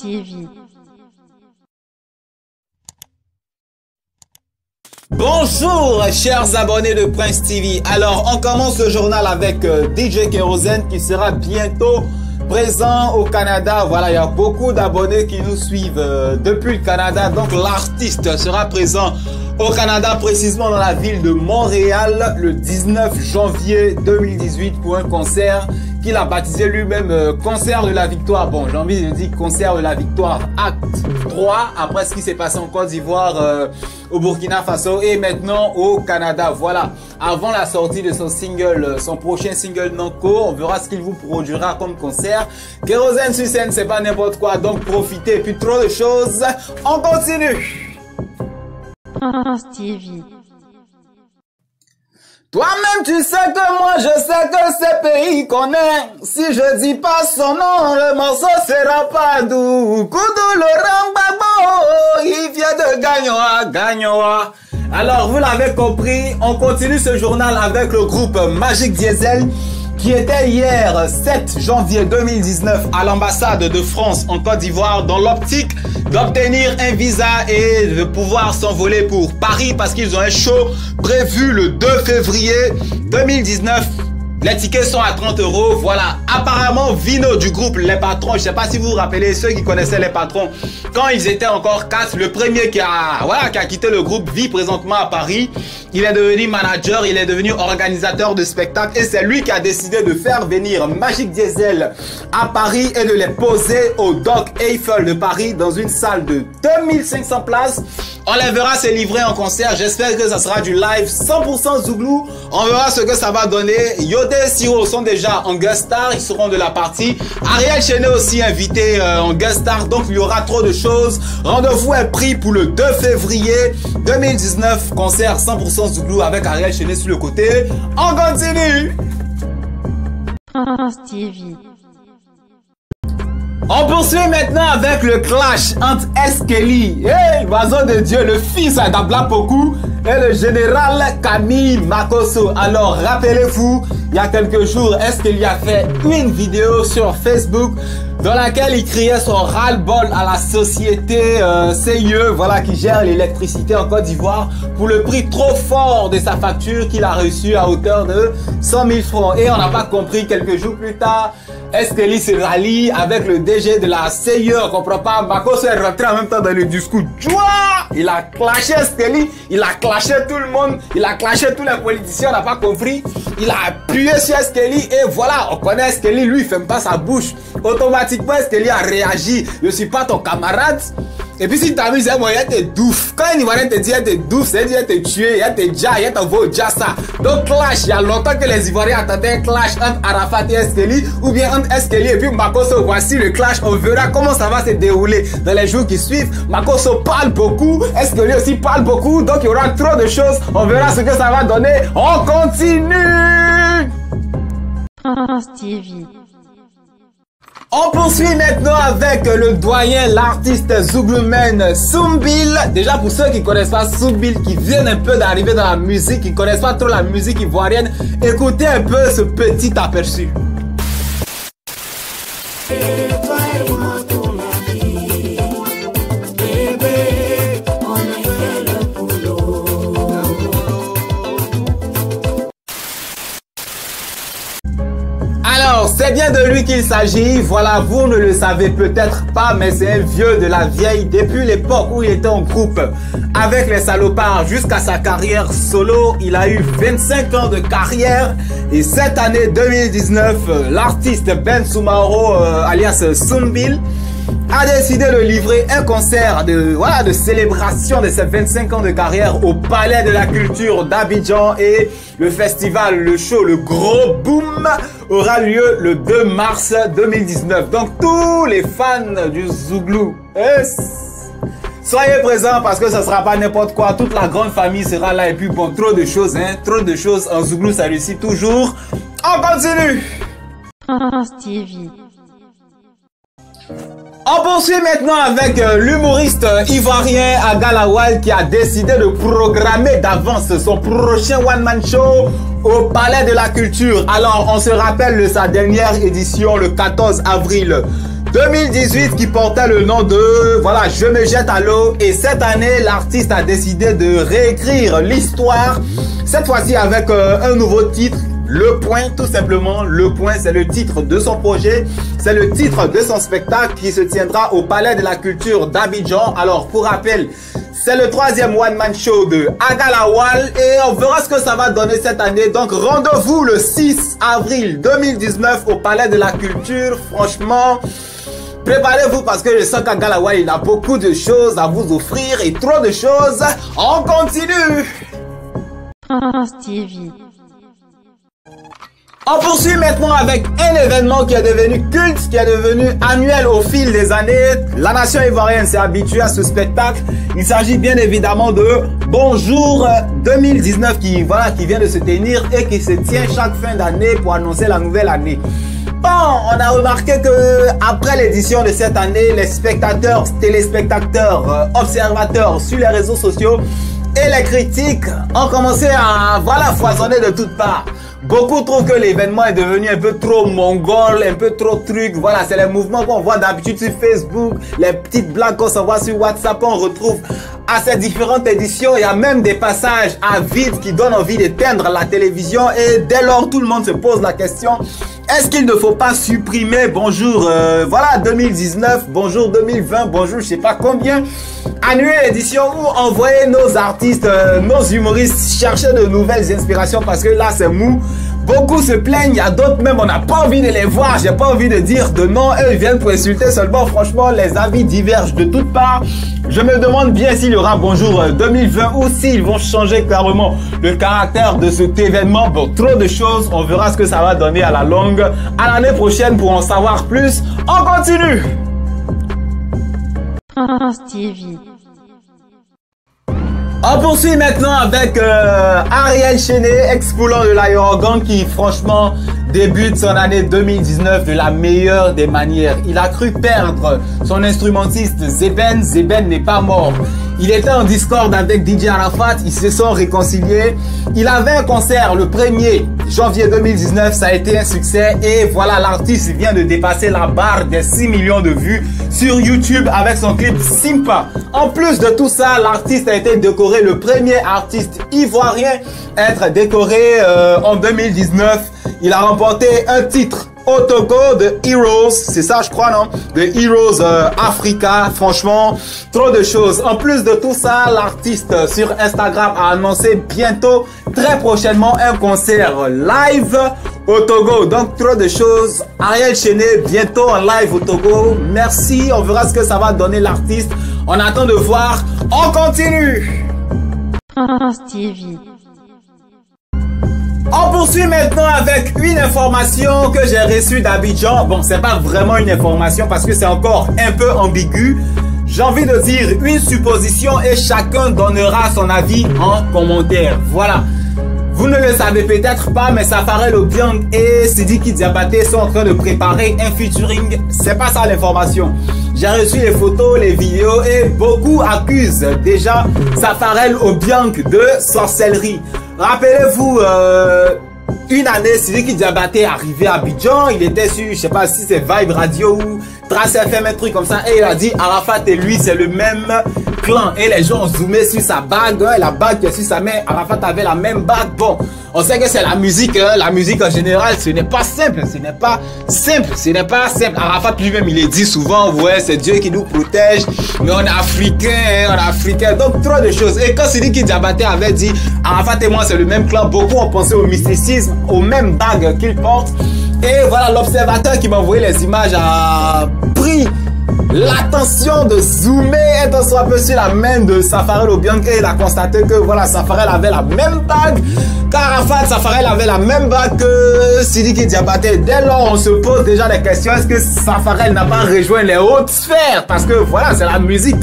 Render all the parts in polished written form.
TV. Bonjour chers abonnés de Prince TV. Alors on commence le journal avec DJ Kérosène qui sera bientôt présent au Canada. Voilà, il y a beaucoup d'abonnés qui nous suivent depuis le Canada. Donc l'artiste sera présent au Canada, précisément dans la ville de Montréal, le 19 janvier 2018 pour un concert qu'il a baptisé lui-même Concert de la Victoire. Bon, j'ai envie de dire Concert de la Victoire Acte 3, après ce qui s'est passé en Côte d'Ivoire, au Burkina Faso et maintenant au Canada. Voilà, avant la sortie de son single, son prochain single Nanko, on verra ce qu'il vous produira comme concert. Kérosène sur scène, c'est pas n'importe quoi, donc profitez. Et puis trop de choses, on continue. Prince TV. Toi-même tu sais que moi je sais que c'est pays qu'on est. Si je dis pas son nom, le morceau sera pas doux. Koudou Laurent Gbagbo, il vient de Gagnoa. Alors vous l'avez compris, on continue ce journal avec le groupe Magic Diesel qui était hier 7 janvier 2019 à l'ambassade de France en Côte d'Ivoire dans l'optique d'obtenir un visa et de pouvoir s'envoler pour Paris parce qu'ils ont un show prévu le 2 février 2019. Les tickets sont à 30 €. Voilà. Apparemment, Vino du groupe Les Patrons, je sais pas si vous vous rappelez, ceux qui connaissaient Les Patrons, quand ils étaient encore 4, le premier qui a quitté le groupe vit présentement à Paris. Il est devenu manager, il est devenu organisateur de spectacles et c'est lui qui a décidé de faire venir Magic Diesel à Paris et de les poser au Dock Eiffel de Paris dans une salle de 2500 places. On les verra se livrer en concert. J'espère que ça sera du live 100% Zouglou. On verra ce que ça va donner. Yodé et Siro sont déjà en guest star. Ils seront de la partie. Ariel Chené aussi invité en guest star. Donc il y aura trop de choses. Rendez-vous est pris pour le 2 février 2019. Concert 100% Zouglou avec Ariel Chené sur le côté. On continue. Prince TV. On poursuit maintenant avec le clash entre Eskeli, l'oiseau de Dieu, le fils d'Abla Poku, et le général Camille Makosso. Alors, rappelez-vous, il y a quelques jours, Eskeli a fait une vidéo sur Facebook dans laquelle il criait son ras-le-bol à la société CIE, voilà, qui gère l'électricité en Côte d'Ivoire, pour le prix trop fort de sa facture qu'il a reçu à hauteur de 100 000 francs. Et on n'a pas compris, quelques jours plus tard, Eskeli se rallie avec le DG de la CIE, on comprend pas, Makosso est rentré en même temps dans le discours. Il a clashé Eskeli, il a clashé tout le monde, il a clashé tous les politiciens, on n'a pas compris. Il a appuyé sur Eskeli et voilà, on connaît Eskeli, lui il ferme pas sa bouche. Automatiquement Eskeli a réagi, je suis pas ton camarade. Et puis si tu t'amuses, il y a tes douf. Quand un Ivoirien te dit il y a tes douf, c'est-à-dire il y a tes tués, il y a tes dja, il y a tes veau djassa. Donc clash, il y a longtemps que les Ivoiriens attendaient un clash entre Arafat et Eskeli, ou bien entre Eskeli et puis Makosso. Voici le clash, on verra comment ça va se dérouler dans les jours qui suivent. Makosso parle beaucoup, Eskeli aussi parle beaucoup, donc il y aura trop de choses. On verra ce que ça va donner. On continue. Prince TV. On poursuit maintenant avec le doyen, l'artiste zougloumen Soumbil. Déjà pour ceux qui connaissent pas Soumbil, qui viennent un peu d'arriver dans la musique, qui connaissent pas trop la musique ivoirienne, écoutez un peu ce petit aperçu. C'est bien de lui qu'il s'agit. Voilà, vous ne le savez peut-être pas, mais c'est un vieux de la vieille. Depuis l'époque où il était en groupe avec les Salopards jusqu'à sa carrière solo, il a eu 25 ans de carrière. Et cette année 2019, l'artiste Ben Soumaro, alias Soumbil, a décidé de livrer un concert de célébration de ses 25 ans de carrière au Palais de la Culture d'Abidjan et le festival, le show, le gros boom aura lieu le 2 mars 2019. Donc tous les fans du Zouglou, soyez présents parce que ça sera pas n'importe quoi. Toute la grande famille sera là et puis bon, trop de choses, trop de choses. En Zouglou, ça réussit toujours. On continue. Prince TV. On poursuit maintenant avec l'humoriste ivoirien Agalawal qui a décidé de programmer d'avance son prochain one-man show au Palais de la Culture. Alors, on se rappelle de sa dernière édition le 14 avril 2018 qui portait le nom de, voilà, Je me jette à l'eau. Et cette année, l'artiste a décidé de réécrire l'histoire. Cette fois-ci avec un nouveau titre. Le Point, tout simplement. Le Point, c'est le titre de son projet. C'est le titre de son spectacle qui se tiendra au Palais de la Culture d'Abidjan. Alors, pour rappel, c'est le 3e one-man show de Agalawal et on verra ce que ça va donner cette année. Donc, rendez-vous le 6 avril 2019 au Palais de la Culture. Franchement, préparez-vous parce que je sens qu'Agalawal, il a beaucoup de choses à vous offrir et trop de choses. On continue. France TV. On poursuit maintenant avec un événement qui est devenu culte, qui est devenu annuel au fil des années. La nation ivoirienne s'est habituée à ce spectacle. Il s'agit bien évidemment de Bonjour 2019 qui vient de se tenir et qui se tient chaque fin d'année pour annoncer la nouvelle année. Bon, on a remarqué que après l'édition de cette année, les spectateurs, téléspectateurs, observateurs sur les réseaux sociaux et les critiques ont commencé à foisonner de toutes parts. Beaucoup trouvent que l'événement est devenu un peu trop mongol, un peu trop truc. Voilà, c'est les mouvements qu'on voit d'habitude sur Facebook, les petites blagues qu'on s'envoie sur WhatsApp, on retrouve à ces différentes éditions. Il y a même des passages à vide qui donnent envie d'éteindre la télévision. Et dès lors, tout le monde se pose la question, est-ce qu'il ne faut pas supprimer Bonjour 2019, Bonjour 2020, Bonjour je sais pas combien, annuler l'édition ou envoyer nos artistes, nos humoristes chercher de nouvelles inspirations parce que là c'est mou. Beaucoup se plaignent, il y a d'autres même, on n'a pas envie de les voir, j'ai pas envie de dire de non, eux ils viennent pour insulter seulement. Franchement, les avis divergent de toutes parts. Je me demande bien s'il y aura Bonjour 2020 ou s'ils vont changer clairement le caractère de cet événement. Bon, trop de choses, on verra ce que ça va donner à la longue. À l'année prochaine pour en savoir plus. On continue. France TV. On poursuit maintenant avec Ariel Chené, ex-poulain de l'Ayogan qui franchement débute son année 2019 de la meilleure des manières. Il a cru perdre son instrumentiste Zeben. Zeben n'est pas mort. Il était en discorde avec DJ Arafat, ils se sont réconciliés. Il avait un concert le 1er janvier 2019, ça a été un succès. Et voilà, l'artiste vient de dépasser la barre des 6 millions de vues sur YouTube avec son clip Simpa. En plus de tout ça, l'artiste a été décoré, le premier artiste ivoirien à être décoré en 2019. Il a remporté un titre au Togo de Heroes, c'est ça je crois, non? De Heroes Africa. Franchement, trop de choses. En plus de tout ça, l'artiste sur Instagram a annoncé bientôt, très prochainement, un concert live au Togo. Donc trop de choses. Ariel Chené bientôt en live au Togo. Merci, on verra ce que ça va donner l'artiste. On attend de voir. On continue. France TV. On poursuit maintenant avec une information que j'ai reçue d'Abidjan. Bon, c'est pas vraiment une information parce que c'est encore un peu ambigu. J'ai envie de dire une supposition et chacun donnera son avis en commentaire. Voilà. Vous ne le savez peut-être pas, mais Safarel Obiang et Sidiki Diabaté sont en train de préparer un featuring. C'est pas ça l'information. J'ai reçu les photos, les vidéos et beaucoup accusent déjà Safarel Obiang de sorcellerie. Rappelez-vous, une année, Sidiki Diabaté est arrivé à Abidjan, il était sur, je sais pas si c'est Vibe Radio ou Trace FM, un truc comme ça, et il a dit Arafat et lui c'est le même clan. Et les gens ont zoomé sur sa bague, la bague qui est sur sa main, Arafat avait la même bague. Bon, on sait que c'est la musique en général, ce n'est pas simple, ce n'est pas simple. Arafat lui-même il est dit souvent, ouais, c'est Dieu qui nous protège, mais on est africain, donc trop de choses. Et quand Sidiki Diabaté avait dit Arafat et moi c'est le même clan, beaucoup ont pensé au mysticisme, aux mêmes bagues qu'il porte. Et voilà, l'observateur qui m'a envoyé les images a pris l'attention de zoomer et de se rappeler sur la main de Safarel Obiang et il a constaté que voilà, Safarel avait la même bague qu'Arafat, Safarel avait la même bague que Sidiki Diabaté. Dès lors, on se pose déjà des questions, est-ce que Safarel n'a pas rejoint les hautes sphères? Parce que voilà, c'est la musique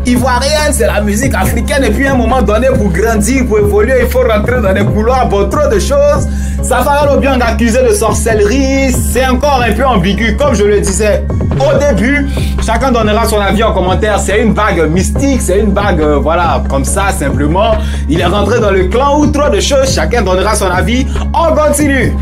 ivoirienne, c'est la musique africaine et puis à un moment donné, pour grandir, pour évoluer, il faut rentrer dans des couloirs, bon, trop de choses. Safarel Obiang accusé de sorcellerie, c'est encore un peu ambigu, comme je le disais au début. Chacun donnera son avis en commentaire. C'est une bague mystique, c'est une bague, voilà, comme ça, simplement. Il est rentré dans le clan ou trop de choses. Chacun donnera son avis. On continue.